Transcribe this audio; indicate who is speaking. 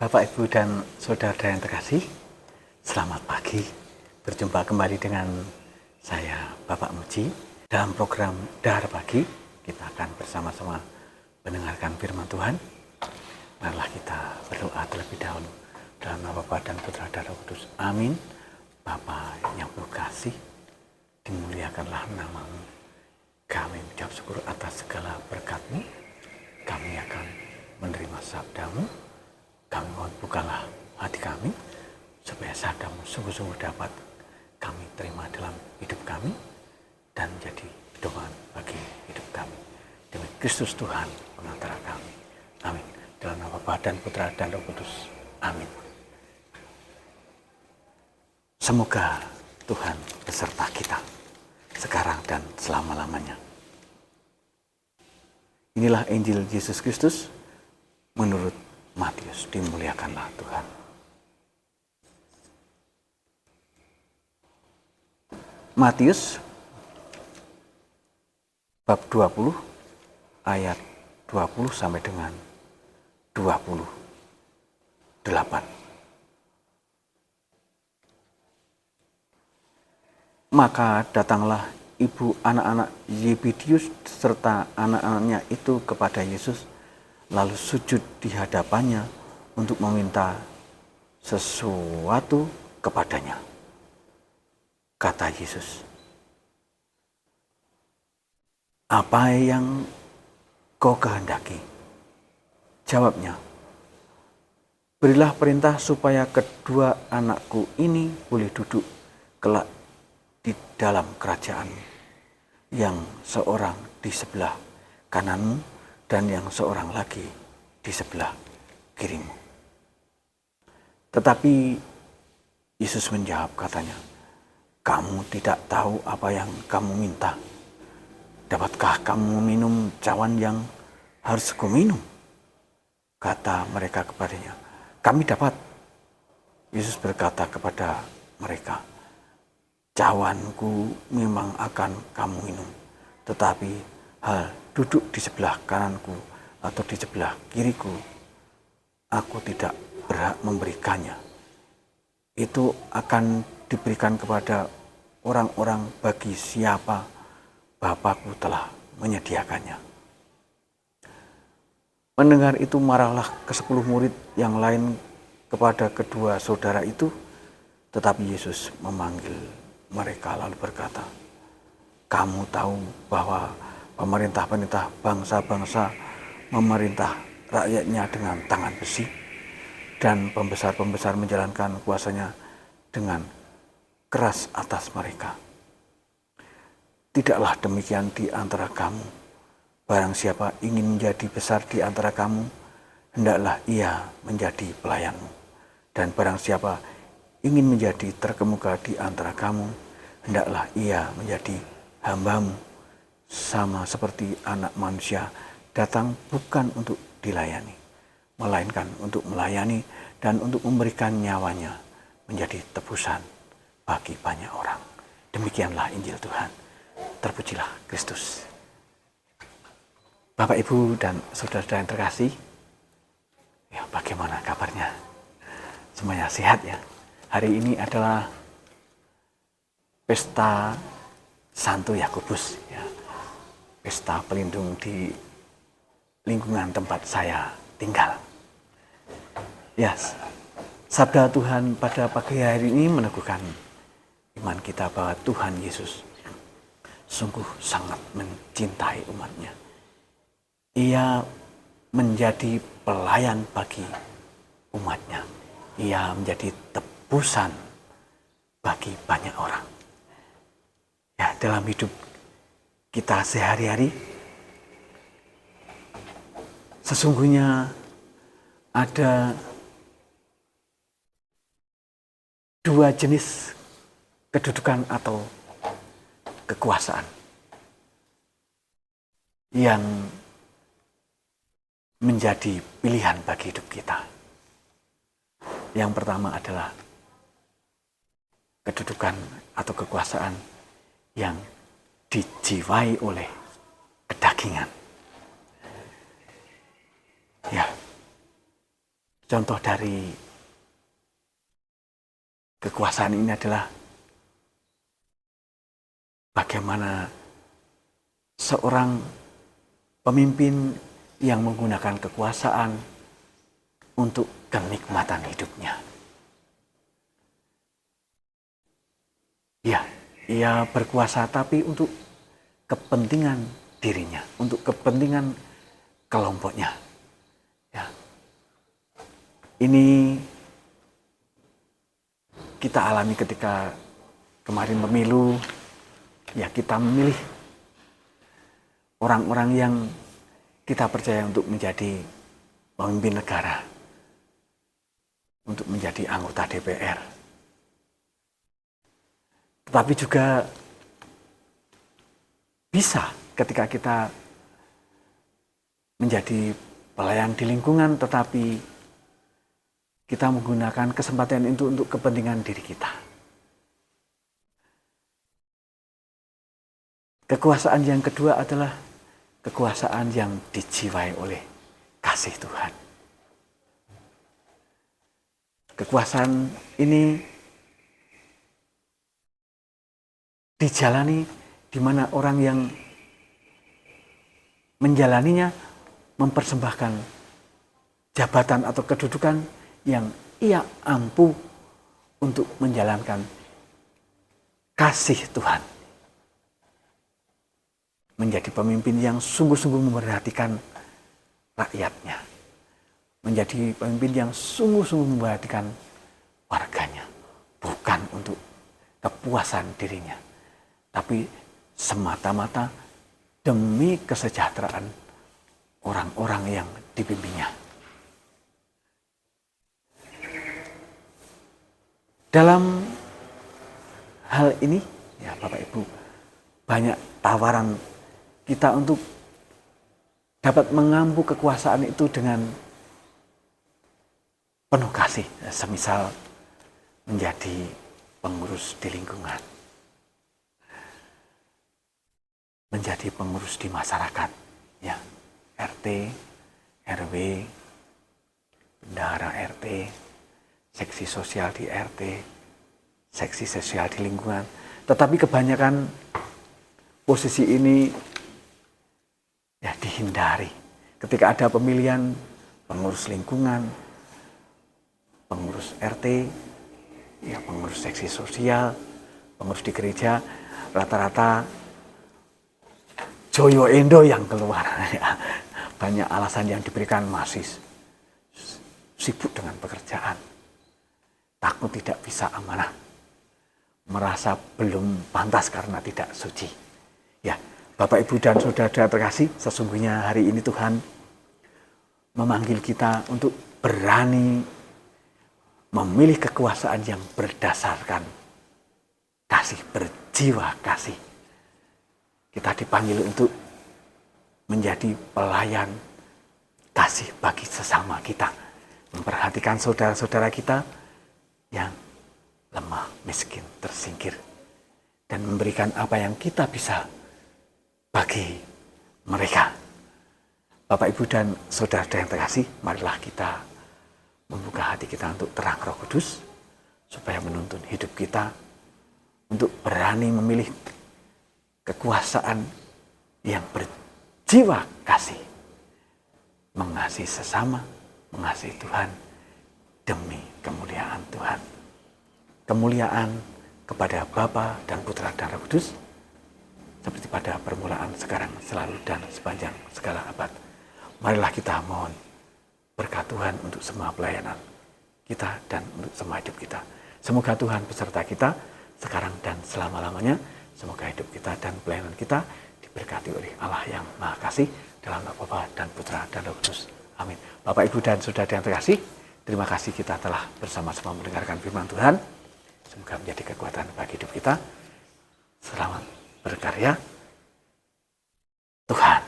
Speaker 1: Bapak, Ibu, dan Saudara yang terkasih, selamat pagi. Berjumpa kembali dengan saya, Bapak Muji. Dalam program Dahar Pagi, kita akan bersama-sama mendengarkan firman Tuhan. Marilah kita berdoa terlebih dahulu. Dalam nama Bapa dan Putra dan Roh Kudus. Amin. Bapa yang penuh kasih, dimuliakanlah nama-Mu. Kami mengucap syukur atas segala berkat-Mu. Kami akan menerima sabda-Mu. Kami mohon bukalah hati kami, supaya sabda-Mu sungguh-sungguh dapat kami terima dalam hidup kami, dan menjadi pedoman bagi hidup kami. Demi Kristus Tuhan pengantara kami. Amin. Dalam nama Bapa dan Putra dan Roh Kudus. Amin. Semoga Tuhan beserta kita, sekarang dan selama-lamanya. Inilah Injil Yesus Kristus menurut Matius. Dimuliakanlah Tuhan. Matius bab 20 ayat 20 sampai dengan 28. Maka datanglah ibu anak-anak Yebedeus serta anak-anaknya itu kepada Yesus, lalu sujud di hadapannya untuk meminta sesuatu kepadanya. Kata Yesus, "Apa yang kau kehendaki?" Jawabnya, "Berilah perintah supaya kedua anakku ini boleh duduk kelak di dalam kerajaan, yang seorang di sebelah kananmu dan yang seorang lagi di sebelah kirimu." Tetapi Yesus menjawab katanya, "Kamu tidak tahu apa yang kamu minta. Dapatkah kamu minum cawan yang harus kuminum?" Kata mereka kepadanya, "Kami dapat." Yesus berkata kepada mereka, "Cawanku memang akan kamu minum, tetapi hal duduk di sebelah kananku atau di sebelah kiriku, aku tidak berhak memberikannya. Itu akan diberikan kepada orang-orang bagi siapa Bapakku telah menyediakannya." Mendengar itu marahlah ke-10 murid yang lain kepada kedua saudara itu, tetapi Yesus memanggil mereka lalu berkata, "Kamu tahu bahwa pemerintah-pemerintah bangsa-bangsa memerintah rakyatnya dengan tangan besi, dan pembesar-pembesar menjalankan kuasanya dengan keras atas mereka. Tidaklah demikian di antara kamu. Barang siapa ingin menjadi besar di antara kamu, hendaklah ia menjadi pelayanmu. Dan barang siapa ingin menjadi terkemuka di antara kamu, hendaklah ia menjadi hambamu. Sama seperti Anak Manusia datang bukan untuk dilayani, melainkan untuk melayani dan untuk memberikan nyawanya menjadi tebusan bagi banyak orang." Demikianlah Injil Tuhan. Terpujilah Kristus. Bapak, Ibu, dan saudara-saudara yang terkasih, ya, bagaimana kabarnya? Semuanya sehat ya? Hari ini adalah pesta Santo Yakobus, ya, pesta pelindung di lingkungan tempat saya tinggal. Ya, sabda Tuhan pada pagi hari ini meneguhkan iman kita bahwa Tuhan Yesus sungguh sangat mencintai umatnya. Ia menjadi pelayan bagi umatnya. Ia menjadi tebusan bagi banyak orang. Ya, dalam hidup kita sehari-hari, sesungguhnya ada dua jenis kedudukan atau kekuasaan yang menjadi pilihan bagi hidup kita. Yang pertama adalah kedudukan atau kekuasaan yang dijiwai oleh kedagingan. Ya, contoh dari kekuasaan ini adalah bagaimana seorang pemimpin yang menggunakan kekuasaan untuk kenikmatan hidupnya. Ya, ia berkuasa tapi untuk kepentingan dirinya, untuk kepentingan kelompoknya. Ya. Ini kita alami ketika kemarin pemilu, ya kita memilih orang-orang yang kita percaya untuk menjadi pemimpin negara, untuk menjadi anggota DPR. Tetapi juga bisa ketika kita menjadi pelayan di lingkungan, tetapi kita menggunakan kesempatan itu untuk kepentingan diri kita. Kekuasaan yang kedua adalah kekuasaan yang dijiwai oleh kasih Tuhan. Kekuasaan ini dijalani di mana orang yang menjalaninya mempersembahkan jabatan atau kedudukan yang ia ampu untuk menjalankan kasih Tuhan. Menjadi pemimpin yang sungguh-sungguh memperhatikan rakyatnya. Menjadi pemimpin yang sungguh-sungguh memperhatikan warganya. Bukan untuk kepuasan dirinya, tapi semata-mata demi kesejahteraan orang-orang yang dipimpinnya. Dalam hal ini, ya Bapak Ibu, banyak tawaran kita untuk dapat mengampu kekuasaan itu dengan penuh kasih, semisal menjadi pengurus di lingkungan, menjadi pengurus di masyarakat, ya RT, RW, bendahara RT, seksi sosial di RT, seksi sosial di lingkungan. Tetapi kebanyakan posisi ini ya dihindari. Ketika ada pemilihan pengurus lingkungan, pengurus RT, ya pengurus seksi sosial, pengurus di gereja, rata-rata Joyo Endo yang keluar. Banyak alasan yang diberikan, masih sibuk dengan pekerjaan, takut tidak bisa amanah, merasa belum pantas karena tidak suci. Ya, Bapak Ibu dan Saudara terkasih, sesungguhnya hari ini Tuhan memanggil kita untuk berani memilih kekuasaan yang berdasarkan kasih, berjiwa kasih. Kita dipanggil untuk menjadi pelayan kasih bagi sesama kita, memperhatikan saudara-saudara kita yang lemah, miskin, tersingkir, dan memberikan apa yang kita bisa bagi mereka. Bapak, Ibu, dan saudara yang terkasih, marilah kita membuka hati kita untuk terang Roh Kudus, supaya menuntun hidup kita untuk berani memilih kekuasaan yang berjiwa kasih, mengasihi sesama, mengasihi Tuhan demi kemuliaan Tuhan. Kemuliaan kepada Bapa dan Putra dan Roh Kudus, seperti pada permulaan, sekarang, selalu, dan sepanjang segala abad. Marilah kita mohon berkat Tuhan untuk semua pelayanan kita dan untuk semua hidup kita. Semoga Tuhan beserta kita sekarang dan selama-lamanya. Semoga hidup kita dan pelayanan kita diberkati oleh Allah yang Maha Kasih, dalam nama Bapa dan Putra dan Roh Kudus. Amin. Bapak, Ibu, dan saudara yang terkasih, terima kasih kita telah bersama-sama mendengarkan firman Tuhan. Semoga menjadi kekuatan bagi hidup kita. Selamat berkarya. Tuhan